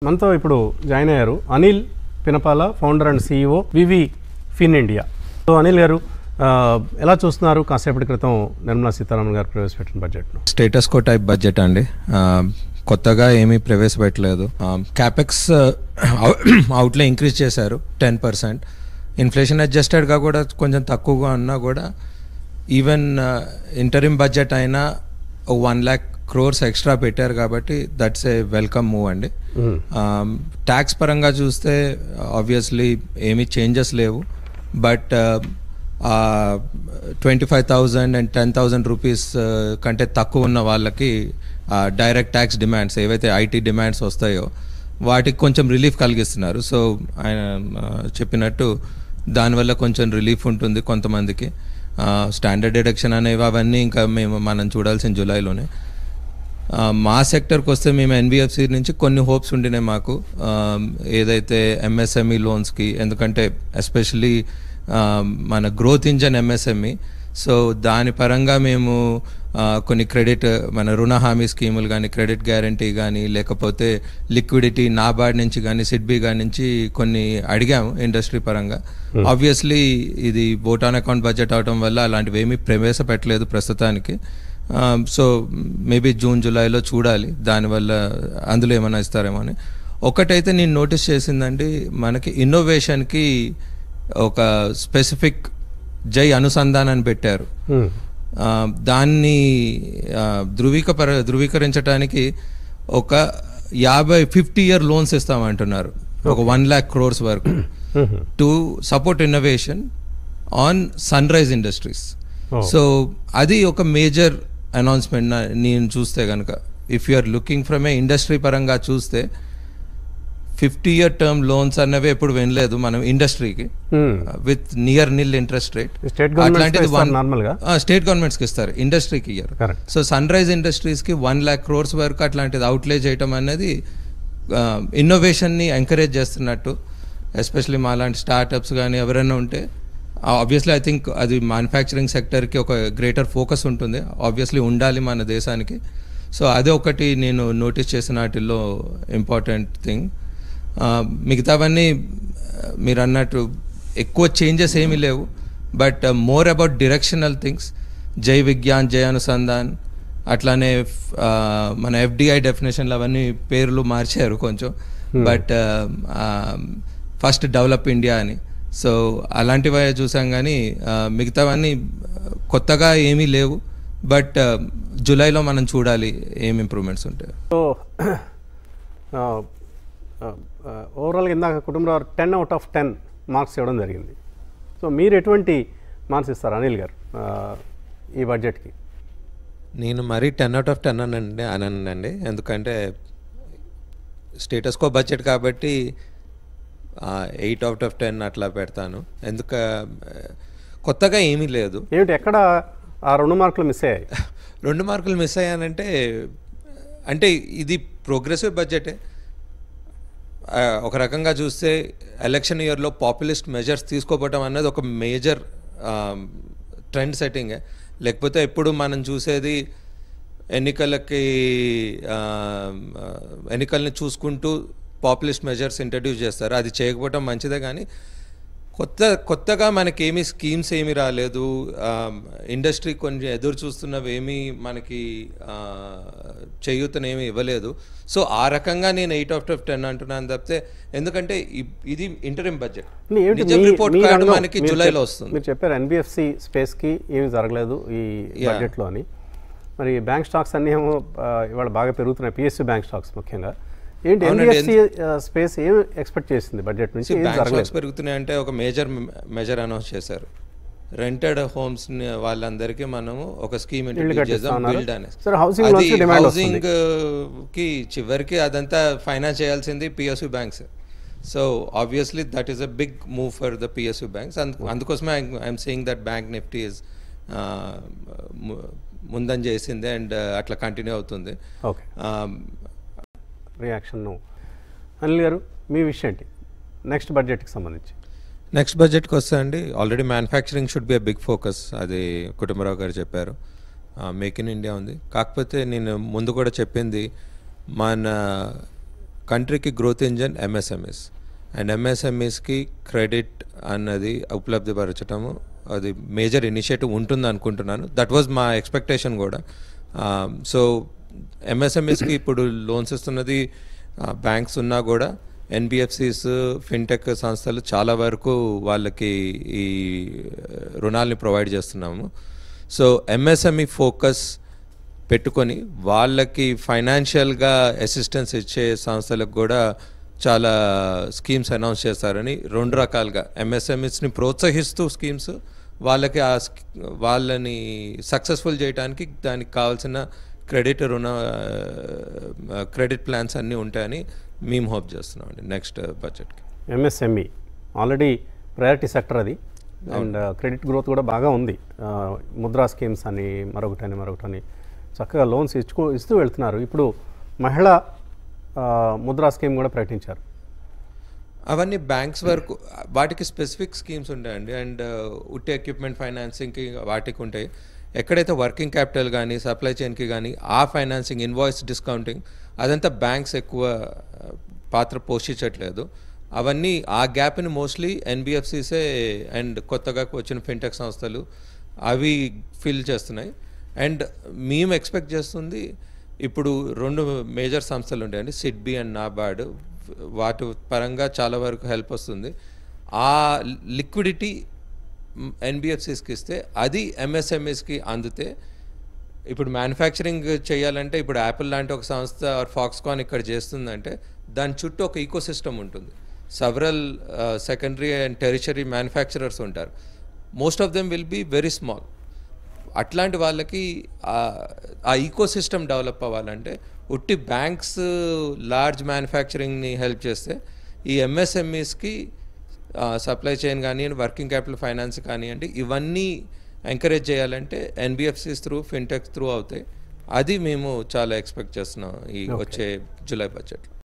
మనతో ఇప్పుడు జాయిన్ అయ్యారు Anil Pinapala, founder and CEO Vivifi India. So Anil గారు ఎలా చూస్తున్నారు కాసేపటి క్రితం నిర్మలా సీతారామన్ గారు ప్రవేశపెట్టిన బడ్జెట్ను? స్టేటస్ కో టైప్ బడ్జెట్ అండి, కొత్తగా ఏమీ ప్రవేశపెట్టలేదు. క్యాపెక్స్ అవుట్లే ఇంక్రీజ్ చేశారు 10%. ఇన్ఫ్లేషన్ అడ్జస్టెడ్గా కూడా కొంచెం తక్కువగా ఉన్నా కూడా ఈవెన్ ఇంటరిమ్ బడ్జెట్ అయినా 1 lakh crores ఎక్స్ట్రా పెట్టారు కాబట్టి దట్స్ ఏ వెల్కమ్ మూవ్ అండి. ట్యాక్స్ పరంగా చూస్తే ఆబ్వియస్లీ ఏమీ చేంజెస్ లేవు, బట్ 25,000 and 10,000 రూపీస్ కంటే తక్కువ ఉన్న వాళ్ళకి డైరెక్ట్ ట్యాక్స్ డిమాండ్స్ ఏవైతే ఐటీ డిమాండ్స్ వస్తాయో వాటికి కొంచెం రిలీఫ్ కలిగిస్తున్నారు. సో ఆయన చెప్పినట్టు దానివల్ల కొంచెం రిలీఫ్ ఉంటుంది కొంతమందికి. స్టాండర్డ్ డిడక్షన్ అనేవి అవన్నీ ఇంకా మనం చూడాల్సిన జూలైలోనే. మా సెక్టర్కి వస్తే మేము NBFC నుంచి కొన్ని హోప్స్ ఉండినాయి మాకు, ఏదైతే MSME లోన్స్కి, ఎందుకంటే ఎస్పెషలీ మన గ్రోత్ ఇంజన్ MSME. సో దాని పరంగా మేము కొన్ని క్రెడిట్, మన రుణ హామీ స్కీములు కానీ, క్రెడిట్ గ్యారంటీ కానీ, లేకపోతే లిక్విడిటీ నాబార్డ్ నుంచి కానీ, సిడ్బీ గారి నుంచి కొన్ని అడిగాము ఇండస్ట్రీ పరంగా. ఆబ్వియస్లీ ఇది ఓట్ ఆన్ అకౌంట్ బడ్జెట్ అవడం వల్ల అలాంటివి ఏమీ ప్రవేశపెట్టలేదు ప్రస్తుతానికి. సో మేబీ జూన్ జూలైలో చూడాలి దానివల్ల అందులో ఏమైనా ఇస్తారేమో అని. ఒకటైతే నేను నోటీస్ చేసిందండి, మనకి ఇన్నోవేషన్కి ఒక స్పెసిఫిక్ జై అనుసంధానాన్ని పెట్టారు. దాన్ని ధృవీకరించడానికి ఒక 50 year లోన్స్ ఇస్తామంటున్నారు, ఒక 1 lakh crores వరకు, to support innovation on sunrise industries. So అది ఒక మేజర్ అనౌన్స్మెంట్ నేను చూస్తే కనుక. If you are looking from a industry పరంగా చూస్తే 50 year టర్మ్ లోన్స్ అన్నవి ఎప్పుడు వినలేదు మనం ఇండస్ట్రీకి, with near nil interest rate. అట్లాంటిది స్టేట్ గవర్నమెంట్స్కి ఇస్తారు, ఇండస్ట్రీకి ఇయ్యరు. సో సన్ రైజ్ ఇండస్ట్రీస్కి 1 lakh crores వరకు అట్లాంటిది అవుట్లే చేయటం అనేది ఇన్నోవేషన్ని ఎంకరేజ్ చేస్తున్నట్టు. ఎస్పెషలీ మా లాంటి స్టార్టప్స్ కానీ ఎవరైనా ఉంటే ఆబ్వియస్లీ ఐ థింక్ అది మ్యానుఫ్యాక్చరింగ్ సెక్టర్కి ఒక గ్రేటర్ ఫోకస్ ఉంటుంది, ఆబ్వియస్లీ ఉండాలి మన దేశానికి. సో అదే ఒకటి నేను నోటీస్ చేసిన వాటిల్లో ఇంపార్టెంట్ థింగ్. మిగతావన్నీ మీరు అన్నట్టు ఎక్కువ చేంజెస్ ఏమీ లేవు, బట్ మోర్ అబౌట్ డిరెక్షనల్ థింగ్స్. జై విజ్ఞాన్, జై అనుసంధాన్, అట్లానే మన FDI డెఫినేషన్లు అవన్నీ పేర్లు మార్చారు కొంచెం, బట్ ఫస్ట్ డెవలప్ ఇండియా అని. సో అలాంటివి చూసాం కానీ మిగతావన్నీ కొత్తగా ఏమీ లేవు, బట్ జూలైలో మనం చూడాలి ఏం ఇంప్రూవ్మెంట్స్ ఉంటాయి. సో ఓవరాల్గా ఇందాక కుటుంబరావు 10 out of 10 మార్క్స్ ఇవ్వడం జరిగింది. సో మీరు ఎటువంటి మార్క్స్ ఇస్తారు అనిల్ గారు ఈ బడ్జెట్కి? నేను మరీ 10 out of 10 అనండి, ఎందుకంటే స్టేటస్ కో బడ్జెట్ కాబట్టి 8 out of 10 అట్లా పెడతాను. కొత్తగా ఏమీ లేదు. ఏమిటి ఎక్కడ ఆ 2 మార్కులు మిస్ అయ్యాయి? 2 మార్కులు మిస్ అయ్యానంటే అంటే ఇది ప్రోగ్రెసివ్ బడ్జెటే. ఒక రకంగా చూస్తే ఎలక్షన్ ఇయర్లో పాపులిస్ట్ మెజర్స్ తీసుకోవటం అనేది ఒక మేజర్ ట్రెండ్ సెట్టింగే. లేకపోతే ఎప్పుడు మనం చూసేది ఎన్నికల్ని చూసుకుంటూ పాపులిస్ట్ మెజర్స్ ఇంట్రడ్యూస్ చేస్తారు, అది చేయకపోవటం మంచిదే. కానీ కొత్తగా మనకేమీ స్కీమ్స్ ఏమీ రాలేదు, ఇండస్ట్రీ కొంచెం ఎదురు చూస్తున్నవి ఏమీ మనకి చేయూతనేమీ ఇవ్వలేదు. సో ఆ రకంగా నేను 8 out of 10 అంటున్నాను తప్పితే, ఎందుకంటే ఇది ఇంటరిమ్ బడ్జెట్, రిపోర్ట్ కార్డు మనకి జూలైలో వస్తుంది. మీరు చెప్పారు NBFC స్పేస్కి ఏమీ జరగలేదు ఈ బడ్జెట్లో అని. మరి బ్యాంక్ స్టాక్స్ అన్నీ ఏమో ఇవాళ బాగా పెరుగుతున్నాయి, PSU బ్యాంక్ స్టాక్స్ ముఖ్యంగా. ఏంటి NBFC స్పేస్ ఏం ఎక్స్పెక్ట్ చేసింది బడ్జెట్ నుంచి? పెరుగుతున్నాయి అంటే ఒక మెజర్ అనౌన్స్ చేశారు, రెంటెడ్ హోమ్స్ వాళ్ళందరికీ మనము ఒక స్కీమ్ ఇంట్రడ్యూస్ చేద్దాం, బిల్డ్ అనేసి. హౌసింగ్ కి చివరికి అదంతా ఫైనాన్స్ చేయాల్సింది PSU banks. So obviously that is a big move for the PSU banks. అందుకోసమే I'm saying that bank nifty is ముందని చేసింది అండ్ అట్లా కంటిన్యూ అవుతుంది. రియాక్షన్ అనిల్ గారు మీ విషయం ఏంటి నెక్స్ట్ బడ్జెట్కి సంబంధించి? నెక్స్ట్ బడ్జెట్కి వస్తే అండి, already manufacturing should be a big focus, అది కుటుంబరావు గారు చెప్పారు. మేక్ ఇన్ ఇండియా ఉంది, కాకపోతే నేను ముందు కూడా చెప్పింది మన కంట్రీకి గ్రోత్ ఇంజన్ ఎంఎస్ఎంఈస్, అండ్ ఎంఎస్ఎంఈస్కి క్రెడిట్ అన్నది ఉపలబ్ధిపరచటము అది మేజర్ ఇనిషియేటివ్ ఉంటుంది అనుకుంటున్నాను. దట్ వాజ్ మా ఎక్స్పెక్టేషన్ కూడా. సో ఎంఎస్ఎంఈస్కి ఇప్పుడు లోన్స్ ఇస్తున్నది బ్యాంక్స్ ఉన్నా కూడా ఎన్బిఎఫ్సిస్, ఫిన్టెక్ సంస్థలు చాలా వరకు వాళ్ళకి ఈ రుణాలని ప్రొవైడ్ చేస్తున్నాము. సో ఎంఎస్ఎంఈ ఫోకస్ పెట్టుకొని వాళ్ళకి ఫైనాన్షియల్గా అసిస్టెన్స్ ఇచ్చే సంస్థలకు కూడా చాలా స్కీమ్స్ అనౌన్స్ చేస్తారని, 2 రకాలుగా ఎంఎస్ఎంఈస్ని ప్రోత్సహిస్తూ స్కీమ్స్, వాళ్ళకి వాళ్ళని సక్సెస్ఫుల్ చేయడానికి దానికి కావాల్సిన క్రెడిట్ ప్లాన్స్ అన్నీ ఉంటాయని మేము హోప్ చేస్తున్నామండి నెక్స్ట్ బడ్జెట్కి. ఎంఎస్ఎంఈ ఆల్రెడీ ప్రయారిటీ సెక్టర్ అది, అండ్ క్రెడిట్ గ్రోత్ కూడా బాగా ఉంది. ముద్రా స్కీమ్స్ అని మరొకటని చక్కగా లోన్స్ ఇస్తూ వెళ్తున్నారు. ఇప్పుడు మహిళా ముద్రా స్కీమ్ కూడా ప్రకటించారు. అవన్నీ బ్యాంక్స్ వరకు వాటికి స్పెసిఫిక్ స్కీమ్స్ ఉంటాయండి. అండ్ ఉట్టి ఎక్విప్మెంట్ ఫైనాన్సింగ్కి వాటికి ఉంటాయి. ఎక్కడైతే వర్కింగ్ క్యాపిటల్ కానీ సప్లై చైన్కి కానీ ఆ ఫైనాన్సింగ్, ఇన్వాయిస్ డిస్కౌంటింగ్ అదంతా బ్యాంక్స్ ఎక్కువ పాత్ర పోషించట్లేదు. అవన్నీ ఆ గ్యాప్ని మోస్ట్లీ ఎన్బిఎఫ్సిసే అండ్ కొత్తగా వచ్చిన ఫిన్టెక్ సంస్థలు అవి ఫిల్ చేస్తున్నాయి. అండ్ మేము ఎక్స్పెక్ట్ చేస్తుంది ఇప్పుడు 2 మేజర్ సంస్థలు ఉంటాయండి, సిడ్బి అండ్ నాబార్డ్. వాటి పరంగా చాలా వరకు హెల్ప్ వస్తుంది. ఆ లిక్విడిటీ ఎన్బిఎఫ్సిస్కి ఇస్తే అది ఎంఎస్ఎంఈస్కి అందితే, ఇప్పుడు మ్యానుఫ్యాక్చరింగ్ చేయాలంటే ఇప్పుడు యాపిల్ లాంటి ఒక సంస్థ ఆర్ ఫాక్స్కాన్ ఇక్కడ చేస్తుందంటే దాని చుట్టూ ఒక ఈకో సిస్టమ్ ఉంటుంది. Several secondary and tertiary manufacturers ఉంటారు. Most of them will be very small. అట్లాంటి వాళ్ళకి ఆ ఈకో సిస్టమ్ డెవలప్ అవ్వాలంటే ఉట్టి బ్యాంక్స్ లార్జ్ మ్యానుఫ్యాక్చరింగ్ని హెల్ప్ చేస్తే, ఈ ఎంఎస్ఎంఈస్కి సప్లై చైన్ కానివ్వండి, వర్కింగ్ క్యాపిటల్ ఫైనాన్స్ కానివ్వండి, ఇవన్నీ ఎంకరేజ్ చేయాలంటే ఎన్బిఎఫ్సిస్ త్రూ, ఫిన్టెక్ త్రూ అవుతాయి. అది మేము చాలా ఎక్స్పెక్ట్ చేస్తున్నాం ఈ వచ్చే జూలై బడ్జెట్లో.